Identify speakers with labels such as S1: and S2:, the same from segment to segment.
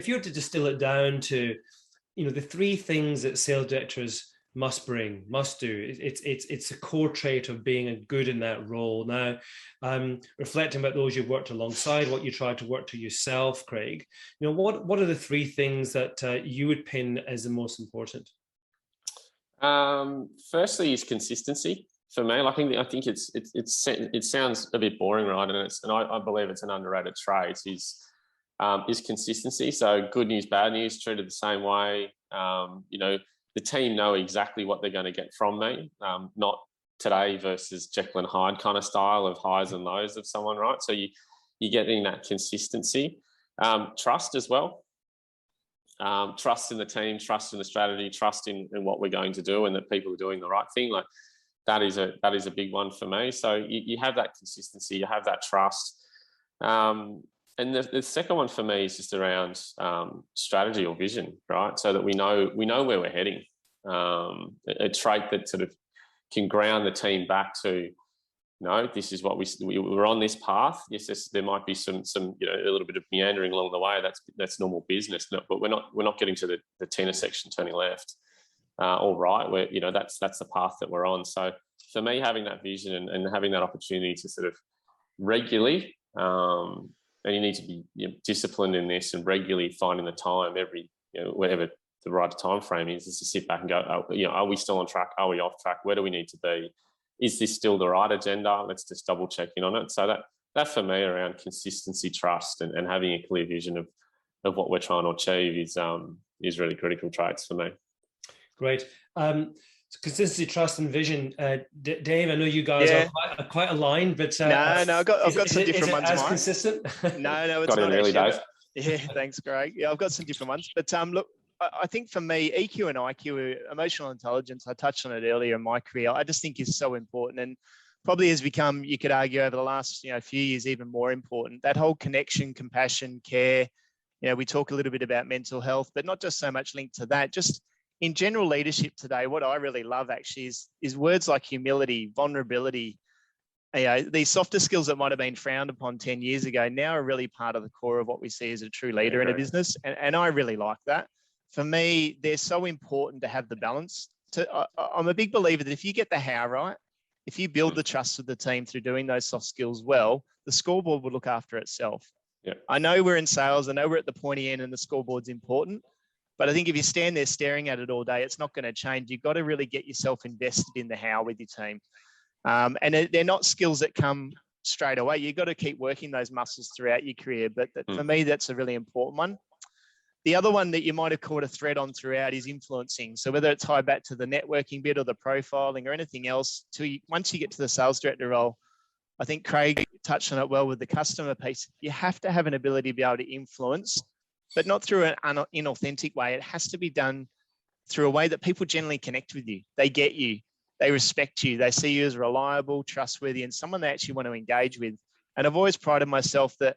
S1: if you were to distill it down to, the three things that sales directors must do, it's a core trait of being good in that role. Now, reflecting about those you've worked alongside, what you try to work to yourself, Craig, what are the three things that you would pin as the most important?
S2: Firstly is consistency for me. I think it sounds a bit boring, right? And I believe it's an underrated trait is consistency. So good news, bad news, treated the same way. The team know exactly what they're going to get from me, not today versus Jekyll and Hyde kind of style of highs and lows of someone, right? So you're getting that consistency. Trust as well. Trust in the team, trust in the strategy, trust in what we're going to do, and that people are doing the right thing. Like that is a big one for me. So you have that consistency, you have that trust. And the second one for me is just around strategy or vision, right? So that we know where we're heading. A trait that sort of can ground the team back to, this is what we're on this path. Yes, there might be some a little bit of meandering along the way. That's normal business, but we're not getting to the tenor section turning left or right. Where that's the path that we're on. So for me, having that vision and having that opportunity to sort of regularly. And you need to be disciplined in this and regularly finding the time whatever the right time frame is to sit back and go, are we still on track? Are we off track? Where do we need to be? Is this still the right agenda? Let's just double check in on it. So that for me around consistency, trust, and having a clear vision of what we're trying to achieve is really critical traits for me.
S1: Great. Consistency, trust, and vision. Dave, I know you guys are quite aligned, but
S3: no, I've got some different ones.
S1: As consistent?
S3: No, it's not really, Dave. Yeah, thanks, Craig. Yeah, I've got some different ones, but look, I think for me, EQ and IQ, emotional intelligence, I touched on it earlier in my career. I just think is so important, and probably has become, you could argue, over the last few years, even more important. That whole connection, compassion, care. We talk a little bit about mental health, but not just so much linked to that. Just in general leadership today, what I really love actually is words like humility, vulnerability. These softer skills that might have been frowned upon 10 years ago now are really part of the core of what we see as a true leader in a business. And I really like that. For me, they're so important to have the balance. I'm a big believer that if you get the how right, if you build the trust of the team through doing those soft skills well, the scoreboard will look after itself.
S2: Yeah.
S3: I know we're in sales. I know we're at the pointy end and the scoreboard's important. But I think if you stand there staring at it all day, it's not going to change. You've got to really get yourself invested in the how with your team. And they're not skills that come straight away. You've got to keep working those muscles throughout your career. But for me, that's a really important one. The other one that you might have caught a thread on throughout is influencing. So whether it's tied back to the networking bit or the profiling or anything else, once you get to the sales director role, I think Craig touched on it well with the customer piece. You have to have an ability to be able to influence, but not through an inauthentic way. It has to be done through a way that people generally connect with you. They get you, they respect you, they see you as reliable, trustworthy, and someone they actually want to engage with. And I've always prided myself that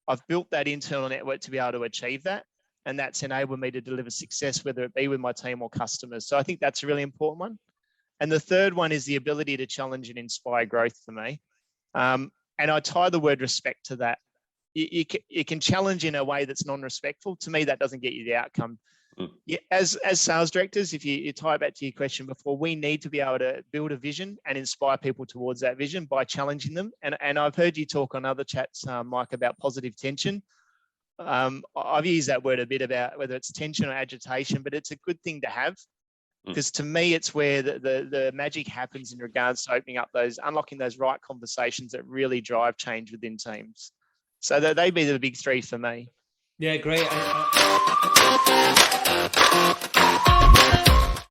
S3: I've built that internal network to be able to achieve that. And that's enabled me to deliver success, whether it be with my team or customers. So I think that's a really important one. And the third one is the ability to challenge and inspire growth for me. And I tie the word respect to that. You can challenge in a way that's non-respectful. To me, that doesn't get you the outcome. As sales directors, if you tie it back to your question before, we need to be able to build a vision and inspire people towards that vision by challenging them. And I've heard you talk on other chats, Mike, about positive tension. I've used that word a bit about whether it's tension or agitation, but it's a good thing to have, because to me, it's where the magic happens in regards to unlocking those right conversations that really drive change within teams. So they'd be the big three for me.
S1: Yeah, great.